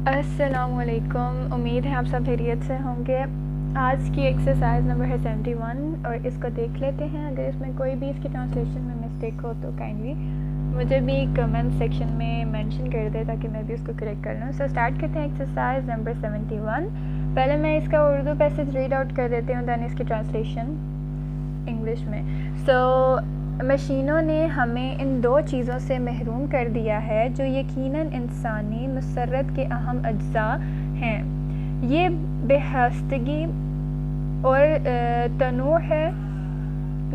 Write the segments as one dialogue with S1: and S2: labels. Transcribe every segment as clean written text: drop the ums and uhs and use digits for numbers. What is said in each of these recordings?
S1: السلام علیکم، امید ہے آپ سب خیریت سے ہوں گے۔ آج کی ایکسرسائز نمبر ہے 71 اور اس کو دیکھ لیتے ہیں۔ اگر اس میں کوئی بھی اس کی ٹرانسلیشن میں مسٹیک ہو تو کائنڈلی مجھے بھی کمنٹ سیکشن میں مینشن کر دے تاکہ میں بھی اس کو کریکٹ کر لوں۔ اسٹارٹ کرتے ہیں ایکسرسائز نمبر 71۔ پہلے میں اس کا اردو پیسج ریڈ آؤٹ کر دیتی ہوں، دین اس کی ٹرانسلیشن انگلش میں۔ مشینوں نے ہمیں ان دو چیزوں سے محروم کر دیا ہے جو یقیناً انسانی مسرت کے اہم اجزاء ہیں۔ یہ بہستگی اور تنوع ہے۔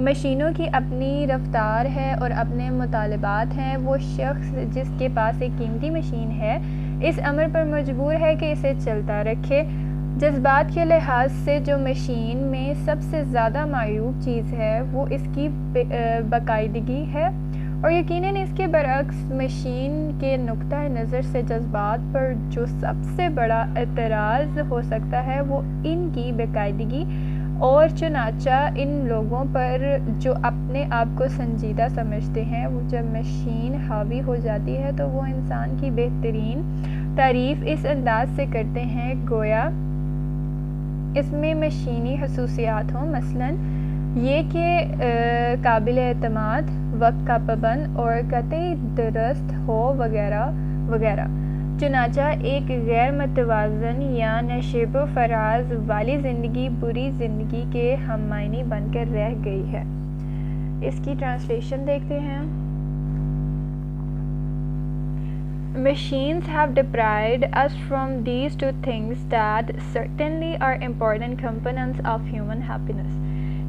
S1: مشینوں کی اپنی رفتار ہے اور اپنے مطالبات ہیں۔ وہ شخص جس کے پاس ایک قیمتی مشین ہے اس امر پر مجبور ہے کہ اسے چلتا رکھے۔ جذبات کے لحاظ سے جو مشین میں سب سے زیادہ معیوب چیز ہے وہ اس کی باقاعدگی ہے، اور یقیناً اس کے برعکس مشین کے نقطہ نظر سے جذبات پر جو سب سے بڑا اعتراض ہو سکتا ہے وہ ان کی باقاعدگی، اور چنانچہ ان لوگوں پر جو اپنے آپ کو سنجیدہ سمجھتے ہیں، وہ جب مشین حاوی ہو جاتی ہے تو وہ انسان کی بہترین تعریف اس انداز سے کرتے ہیں گویا اس میں مشینی خصوصیات ہوں، مثلاً یہ کہ قابل اعتماد، وقت کا پابند اور قطعی درست ہو وغیرہ وغیرہ۔ چنانچہ ایک غیر متوازن یا نشیب و فراز والی زندگی بری زندگی کے ہم معنی بن کر رہ گئی ہے۔ اس کی ٹرانسلیشن دیکھتے ہیں۔ Machines have deprived us from these two things that certainly are important components of human happiness.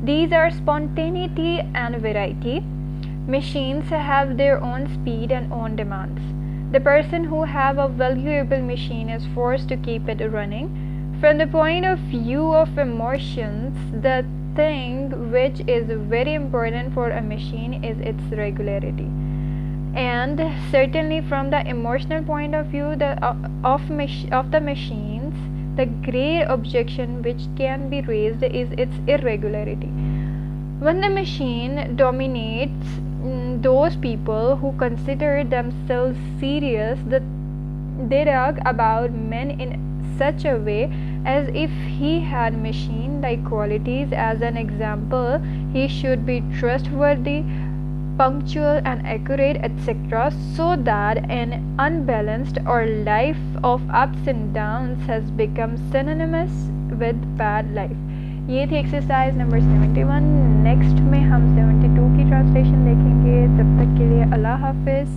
S1: These are spontaneity and variety. Machines have their own speed and own demands. The person who have a valuable machine is forced to keep it running. From the point of view of emotions, the thing which is very important for a machine is its regularity. And certainly from the emotional point of view of the machines, the great objection which can be raised is its irregularity. When the machine dominates those people who consider themselves serious, they talk about men in such a way as if he had machine-like qualities. As an example, he should be trustworthy, punctual and accurate, etc., so that an unbalanced or life of ups and downs has become synonymous with bad life. یہ تھی exercise number 71۔ Next میں ہم 72 کی translation دیکھیں گے۔ تب تک کے لیے اللہ حافظ۔